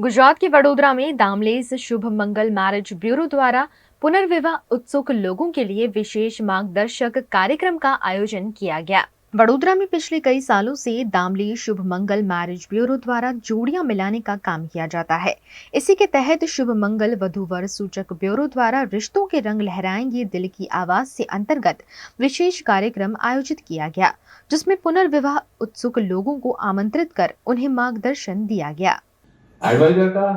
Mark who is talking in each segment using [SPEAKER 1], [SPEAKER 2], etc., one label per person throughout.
[SPEAKER 1] गुजरात के वडोदरा में दामलेस शुभ मंगल marriage bureau द्वारा पुनर्विवाह उत्सुक लोगों के लिए विशेष मार्गदर्शक कार्यक्रम का आयोजन किया गया। वडोदरा में पिछले कई सालों से दामलेस शुभ मंगल मैरिज ब्यूरो द्वारा जोड़ियां मिलाने का काम किया जाता है। इसी के तहत शुभ मंगल वधू वर सूचक ब्यूरो द्वारा रिश्तों के रंग लहराएंगे दिल की आवाज से अंतर्गत विशेष कार्यक्रम आयोजित किया गया, जिसमें पुनर्विवाह उत्सुक लोगों को आमंत्रित कर उन्हें मार्गदर्शन दिया गया।
[SPEAKER 2] एडवाइजर का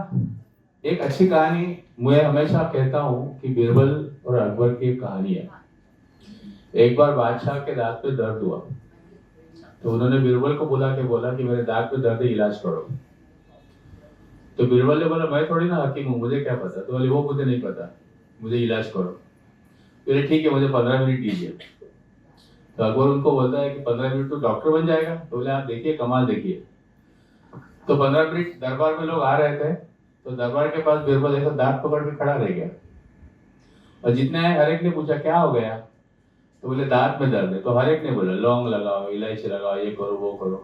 [SPEAKER 2] एक अच्छी कहानी मैं हमेशा कहता हूँ कि बीरबल और अकबर की एक कहानी है। एक बार बादशाह के दांत पे दर्द हुआ तो उन्होंने बीरबल को बोला कि मेरे दांत पे दर्द है, इलाज करो। तो बीरबल ने बोला मैं थोड़ी ना हकीम हूँ, मुझे क्या पता। तो बोले वो मुझे नहीं पता, मुझे इलाज करो। बोले ठीक है, मुझे 15 मिनट दीजिए। तो अकबर उनको बोलता है कि 15 मिनट तो डॉक्टर बन जाएगा। तो बोले आप देखिए, कमाल देखिए। तो 15 मिनट दरबार में लोग आ रहे थे, तो दरबार के पास बीरबल ऐसा दांत पकड़ के खड़ा रह गया। और जितने आए हर एक ने पूछा क्या हो गया। तो बोले दांत में दर्द है। तो हर एक ने बोला लौंग लगाओ, इलायची लगाओ, ये करो वो करो।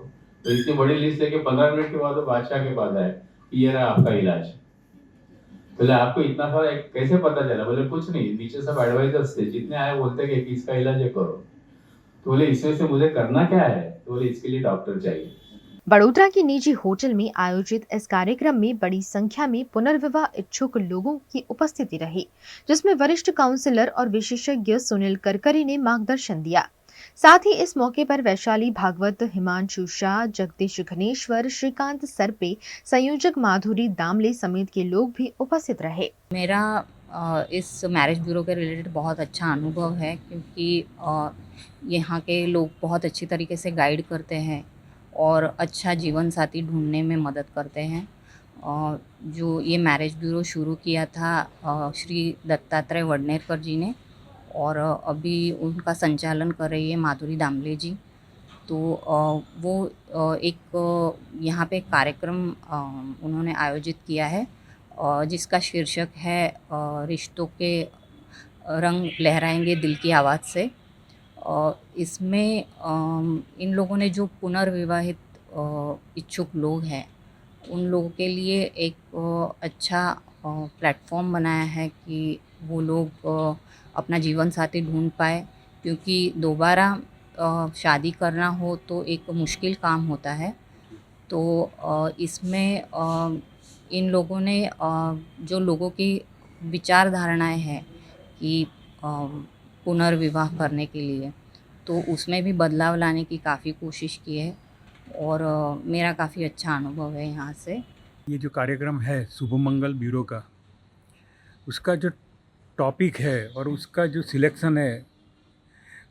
[SPEAKER 2] तो इतनी बड़ी लिस्ट लेके 15 मिनट के बाद वो बादशाह के पास आए कि ये रहा आपका इलाज। बोले आपको इतना सारा कैसे पता चला। बोले कुछ नहीं, नीचे सब एडवाइजर्स थे, जितने आए बोलते कि इसका इलाज ये करो। तो बोले इसमें से मुझे करना क्या है। तो बोले इसके लिए डॉक्टर चाहिए।
[SPEAKER 1] बड़ोदरा की निजी होटल में आयोजित इस कार्यक्रम में बड़ी संख्या में पुनर्विवाह इच्छुक लोगों की उपस्थिति रही, जिसमें वरिष्ठ काउंसलर और विशेषज्ञ सुनील करकरे ने मार्गदर्शन दिया। साथ ही इस मौके पर वैशाली भागवत, हिमांशु शाह, जगदीश घनेश्वर, श्रीकांत सरपे, संयोजक माधुरी दामले समेत के लोग भी उपस्थित रहे।
[SPEAKER 3] मेरा इस मैरिज ब्यूरो के रिलेटेड बहुत अच्छा अनुभव है, क्योंकि यहाँ के लोग बहुत अच्छी तरीके से गाइड करते हैं और अच्छा जीवन साथी ढूंढने में मदद करते हैं। जो ये मैरिज ब्यूरो शुरू किया था श्री दत्तात्रेय वडनेरकर जी ने, और अभी उनका संचालन कर रही है माधुरी दामले जी। तो वो एक यहाँ पे कार्यक्रम उन्होंने आयोजित किया है जिसका शीर्षक है रिश्तों के रंग लहराएंगे दिल की आवाज़ से। इसमें इन लोगों ने जो पुनर्विवाहित इच्छुक लोग हैं उन लोगों के लिए एक अच्छा प्लेटफॉर्म बनाया है कि वो लोग अपना जीवन साथी ढूंढ पाए, क्योंकि दोबारा शादी करना हो तो एक मुश्किल काम होता है। तो इसमें इन लोगों ने जो लोगों की विचारधारणाएं हैं कि पुनर्विवाह करने के लिए, तो उसमें भी बदलाव लाने की काफ़ी कोशिश की है और मेरा काफ़ी अच्छा अनुभव है यहाँ से।
[SPEAKER 4] ये जो कार्यक्रम है शुभ मंगल ब्यूरो का, उसका जो टॉपिक है और उसका जो सिलेक्शन है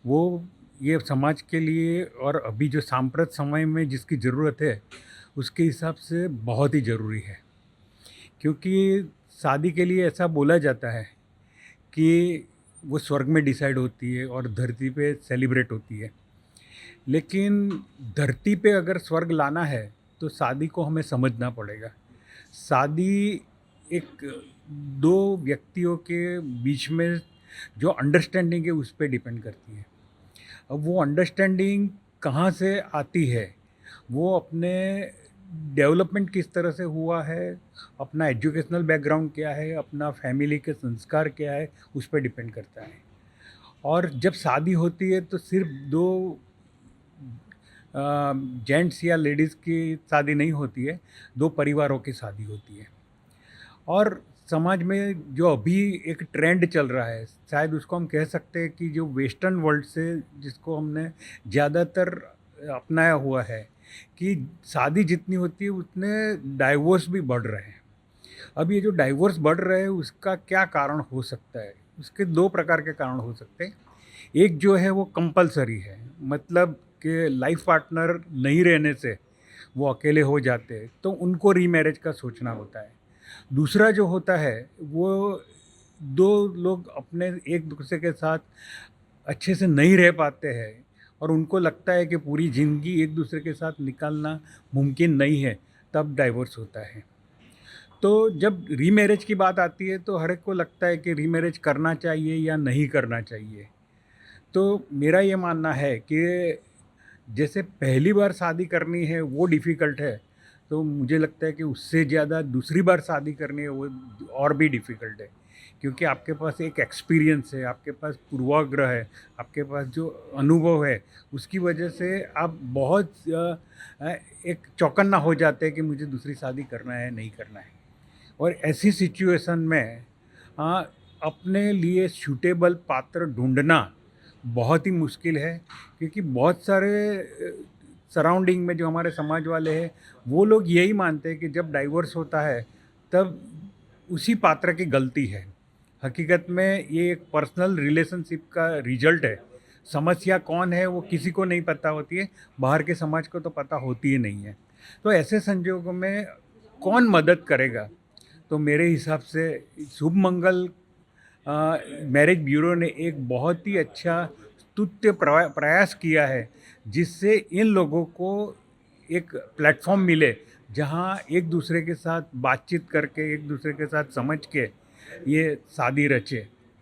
[SPEAKER 4] वो ये समाज के लिए और अभी जो सांप्रत समय में जिसकी ज़रूरत है उसके हिसाब से बहुत ही ज़रूरी है। क्योंकि शादी के लिए ऐसा बोला जाता है कि वो स्वर्ग में डिसाइड होती है और धरती पे सेलिब्रेट होती है। लेकिन धरती पे अगर स्वर्ग लाना है तो शादी को हमें समझना पड़ेगा। शादी एक दो व्यक्तियों के बीच में जो अंडरस्टैंडिंग है उस पे डिपेंड करती है। अब वो अंडरस्टैंडिंग कहाँ से आती है, वो अपने डेवलपमेंट किस तरह से हुआ है, अपना एजुकेशनल बैकग्राउंड क्या है, अपना फैमिली के संस्कार क्या है, उस पर डिपेंड करता है। और जब शादी होती है तो सिर्फ दो जेंट्स या लेडीज़ की शादी नहीं होती है, दो परिवारों की शादी होती है। और समाज में जो अभी एक ट्रेंड चल रहा है, शायद उसको हम कह सकते हैं कि जो वेस्टर्न वर्ल्ड से जिसको हमने ज़्यादातर अपनाया हुआ है कि शादी जितनी होती है उतने डाइवोर्स भी बढ़ रहे हैं। अब ये जो डाइवोर्स बढ़ रहे हैं उसका क्या कारण हो सकता है? उसके दो प्रकार के कारण हो सकते हैं। एक जो है वो कंपलसरी है, मतलब कि लाइफ पार्टनर नहीं रहने से वो अकेले हो जाते हैं तो उनको रीमैरिज का सोचना होता है। दूसरा जो होता है वो दो लोग अपने एक दूसरे के साथ अच्छे से नहीं रह पाते हैं और उनको लगता है कि पूरी ज़िंदगी एक दूसरे के साथ निकालना मुमकिन नहीं है, तब डाइवोर्स होता है। तो जब रीमैरिज की बात आती है तो हर एक को लगता है कि रीमैरिज करना चाहिए या नहीं करना चाहिए। तो मेरा ये मानना है कि जैसे पहली बार शादी करनी है वो डिफ़िकल्ट है, तो मुझे लगता है कि उससे ज़्यादा दूसरी बार शादी करनी है वो और भी डिफ़िकल्ट है, क्योंकि आपके पास एक एक्सपीरियंस है, आपके पास पूर्वाग्रह है, आपके पास जो अनुभव है, उसकी वजह से आप बहुत एक चौकन्ना हो जाते हैं कि मुझे दूसरी शादी करना है, नहीं करना है। और ऐसी सिचुएशन में अ, अपने लिए सूटेबल पात्र ढूँढना बहुत ही मुश्किल है, क्योंकि बहुत सारे सराउंडिंग में जो हमारे समाज वाले हैं, वो लोग यही मानते हैं कि जब डाइवोर्स होता है, तब उसी पात्र की गलती है। हकीकत में ये एक पर्सनल रिलेशनशिप का रिजल्ट है। समस्या कौन है वो किसी को नहीं पता होती है, बाहर के समाज को तो पता होती ही नहीं है। तो ऐसे संजोगों में कौन मदद करेगा? तो मेरे हिसाब से शुभ मंगल मैरिज ब्यूरो ने एक बहुत ही अच्छा स्तुत्य प्रयास किया है, जिससे इन लोगों को एक प्लेटफॉर्म मिले, जहां एक दूसरे के साथ बातचीत करके, एक दूसरे के साथ समझ के ये शादी रचे।